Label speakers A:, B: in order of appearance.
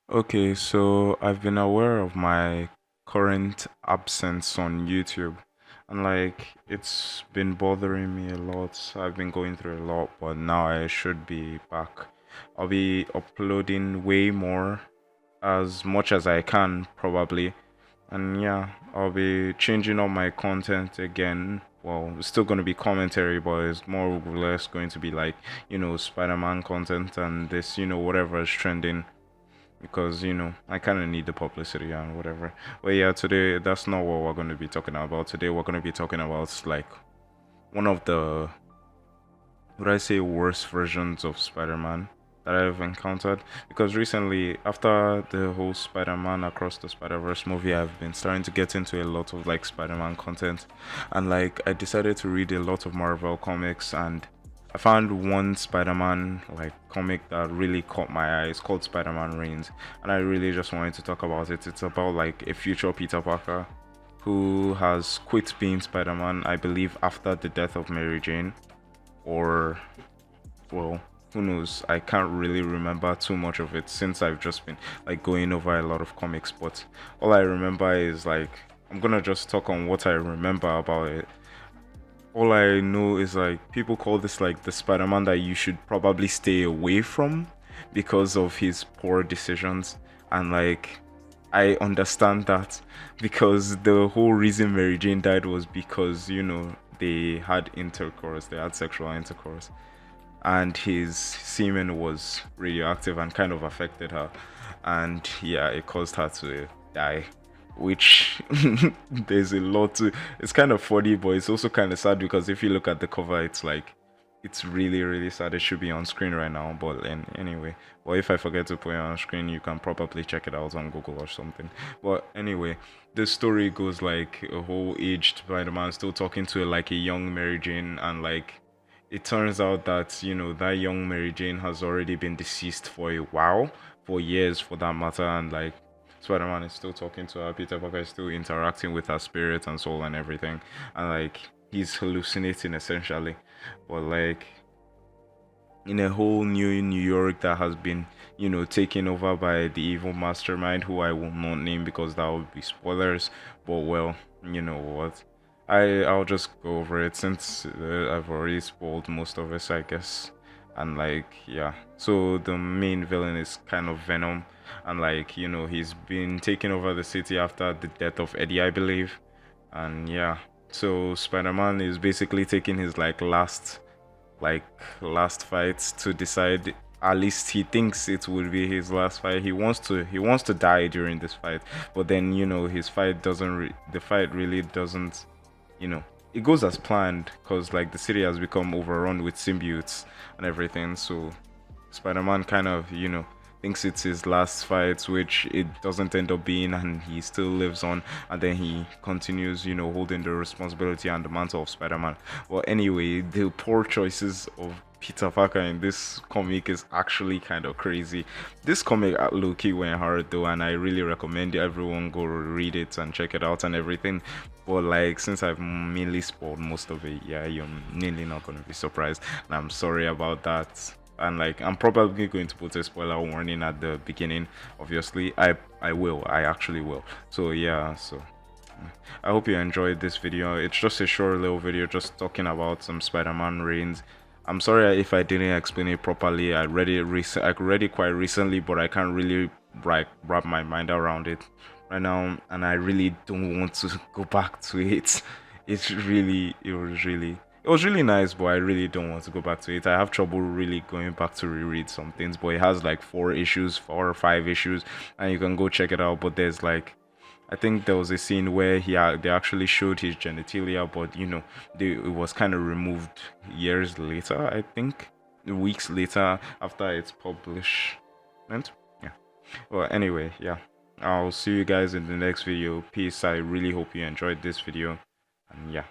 A: Okay, so I've been aware of my current absence on YouTube, and it's been bothering me a lot. I've been going through a lot, but now I should be back. I'll be uploading way more, as much as I can, probably. And yeah, I'll be changing up my content again. Well, it's still going to be commentary, but it's more or less going to be Spider-Man content and whatever is trending because I kind of need the publicity and whatever. But yeah, today that's not what we're going to be talking about. Today we're going to be talking about one of the, would I say, worst versions of Spider-Man that I've encountered. Because recently, after the whole Spider-Man Across the Spider-Verse movie, I've been starting to get into a lot of Spider-Man content, and I decided to read a lot of Marvel comics, and I found one Spider-Man comic that really caught my eye. It's called Spider-Man Reigns, and I really just wanted to talk about it. It's about a future Peter Parker who has quit being Spider-Man, I believe, after the death of Mary Jane, or well, who knows? I can't really remember too much of it since I've just been going over a lot of comics, but all I remember is I'm gonna just talk on what I remember about it. All I know is people call this the Spider-Man that you should probably stay away from because of his poor decisions, and I understand that because the whole reason Mary Jane died was because they had intercourse, they had sexual intercourse, and his semen was radioactive and kind of affected her, and yeah, it caused her to die, which there's a lot to, it's kind of funny, but it's also kind of sad because if you look at the cover, it's really really sad. It should be on screen right now, but anyway, well, if I forget to put it on screen, you can probably check it out on Google or something. But anyway, the story goes a whole aged Spider-Man still talking to a young Mary Jane, and it turns out that that young Mary Jane has already been deceased for a while, for years for that matter, and Spider-Man is still talking to her. Peter Parker is still interacting with her spirit and soul and everything, and he's hallucinating essentially, but in a whole new New York that has been taken over by the evil mastermind, who I will not name because that would be spoilers. But well, you know what? I'll just go over it since I've already spoiled most of it, I guess. And yeah, so the main villain is kind of Venom, and he's been taking over the city after the death of Eddie, I believe. And yeah, so Spider-Man is basically taking his like last fight to decide, at least he thinks it will be his last fight. He wants to die during this fight, but then his fight doesn't the fight really doesn't, you know it goes as planned, because the city has become overrun with symbiotes and everything. So Spider-Man kind of thinks it's his last fight, which it doesn't end up being, and he still lives on, and then he continues holding the responsibility and the mantle of Spider-Man. Well, anyway, the poor choices of Peter Parker in this comic is actually kind of crazy. This comic at low-key went hard though, and I really recommend everyone go read it and check it out and everything. But since I've mainly spoiled most of it, yeah, you're nearly not gonna be surprised, and I'm sorry about that. And I'm probably going to put a spoiler warning at the beginning. Obviously, I actually will. So yeah, so I hope you enjoyed this video. It's just a short little video just talking about some Spider-Man Reigns. I'm sorry if I didn't explain it properly. I read it quite recently, but I can't really wrap my mind around it right now, and I really don't want to go back to it. It was really nice, but I really don't want to go back to it. I have trouble really going back to reread some things, but it has 4 or 5 issues, and you can go check it out. But there's I think there was a scene where they actually showed his genitalia, but it was kind of removed years later. I think weeks later after its publishment. Yeah. Well, anyway, yeah. I'll see you guys in the next video. Peace. I really hope you enjoyed this video, and yeah.